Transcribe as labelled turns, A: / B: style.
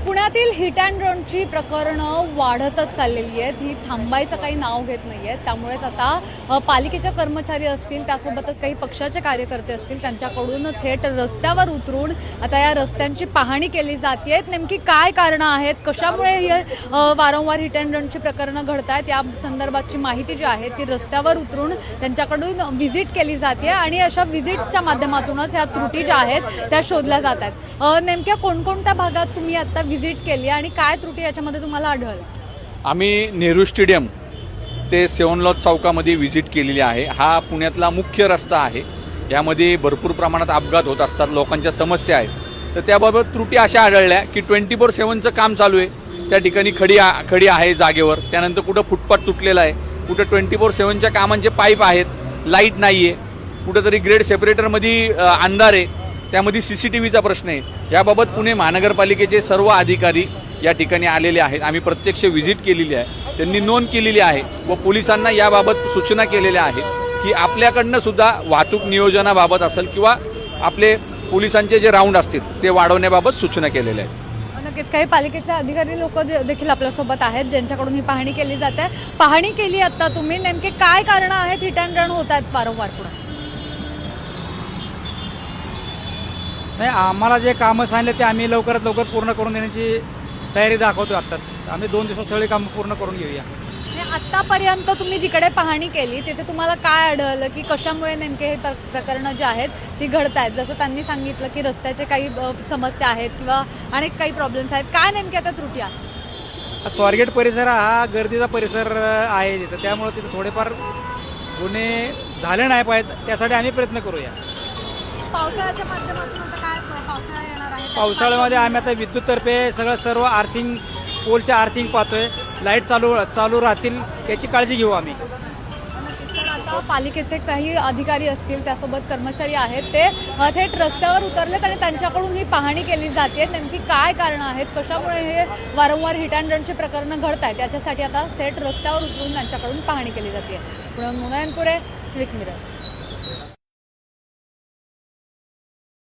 A: पुण्यातील hit and रनची प्रकरणं वाढतच चाललेली आहेत. ही थांबायचं काही नाव घेत नाहीये. त्यामुळेच आता पालिकेचे कर्मचारी असतील, त्यासोबतच काही पक्षाचे कार्यकर्ते असतील, त्यांच्याकडून थेट रस्त्यावर उतरून आता या रस्त्यांची पाहणी केली जाते. नेमकी काय कारणं आहेत, कशामुळे हे वारंवार हिट अँड रनची प्रकरणं घडतायत, या संदर्भाची माहिती जी आहे ती रस्त्यावर उतरून त्यांच्याकडून व्हिजिट केली जाते आणि अशा व्हिजिट्सच्या माध्यमातूनच ह्या त्रुटी ज्या आहेत त्या शोधल्या जात आहेत. नेमक्या कोणकोणत्या भागात तुम्ही आता व्हिजिट केली आणि काय त्रुटी याच्यामध्ये तुम्हाला आढळलं?
B: आम्ही नेहरू स्टेडियम ते सेवन लॉज चौकामध्ये व्हिजिट केलेली आहे. हा पुण्यातला मुख्य रस्ता आहे. यामध्ये भरपूर प्रमाणात अपघात होत असतात, लोकांच्या समस्या आहेत. तर त्याबाबत त्रुटी अशा आढळल्या की 24/7चं काम चालू आहे. त्या ठिकाणी खडी आहे जागेवर. त्यानंतर कुठं फुटपाथ तुटलेला आहे, कुठं 24/7च्या कामांचे पाईप आहेत, लाईट नाही आहे, कुठंतरी ग्रेड सेपरेटरमध्ये अंधार आहे, त्यामध्ये CCTVचा प्रश्न आहे. याबाबत पुणे महानगरपालिकेचे सर्व अधिकारी या ठिकाणी आलेले आहेत. आम्ही प्रत्यक्ष व्हिजिट केलेली आहे, त्यांनी नोंद केलेली आहे व पोलिसांना याबाबत सूचना केलेल्या आहेत की आपल्याकडनं सुद्धा वाहतूक नियोजनाबाबत असेल किंवा आपले पोलिसांचे जे राऊंड असतील ते वाढवण्याबाबत सूचना केलेल्या आहेत.
A: नक्कीच काही पालिकेचे अधिकारी लोक देखील आपल्यासोबत आहेत, ज्यांच्याकडून ही पाहणी केली जाते. पाहणी केली आता तुम्ही, नेमके काय कारणं आहेत हिट अँड रन होत आहेत वारंवार पुढे?
C: नाही, आम्हाला जे कामं सांगितले ते आम्ही लवकरात लवकर पूर्ण करून देण्याची तयारी दाखवतो. आत्ताच आम्ही 2 दिवसात सगळी कामं पूर्ण करून घेऊया.
A: आतापर्यंत तुम्ही जिकडे पाहणी केली तिथे तुम्हाला काय आढळलं की कशामुळे नेमके हे प्रकरणं जे आहेत ती घडतायत? जसं त्यांनी सांगितलं की रस्त्याचे काही समस्या आहेत किंवा अनेक काही प्रॉब्लेम्स आहेत. काय नेमक्या त्या त्रुटी आहेत?
C: स्वारगेट परिसर हा गर्दीचा परिसर आहे तिथं, त्यामुळे तिथं थोडेफार गुन्हे झाले नाही पाहिजेत, त्यासाठी आम्ही प्रयत्न करूया.
A: पावसाळ्याच्या माध्यमातून आता काय पावसाळा येणार आहे,
C: पावसाळ्यामध्ये आम्ही आता विद्युततर्फे सर्व आर्थिंग, पोलच्या आर्थिंग पाहतोय. लाईट चालू राहतील याची काळजी घेऊ आम्ही.
A: तर आता पालिकेचे काही अधिकारी असतील, त्यासोबत कर्मचारी आहेत, ते थेट रस्त्यावर उतरलेत आणि त्यांच्याकडून ही पाहणी केली जाते. नेमकी काय कारणं आहेत, कशामुळे हे वारंवार हिट अँड रनची प्रकरणं घडत आहेत, याच्यासाठी आता थेट रस्त्यावर उतरून त्यांच्याकडून पाहणी केली जाते. पुणे मुनायनपुरे, स्विक मिरर.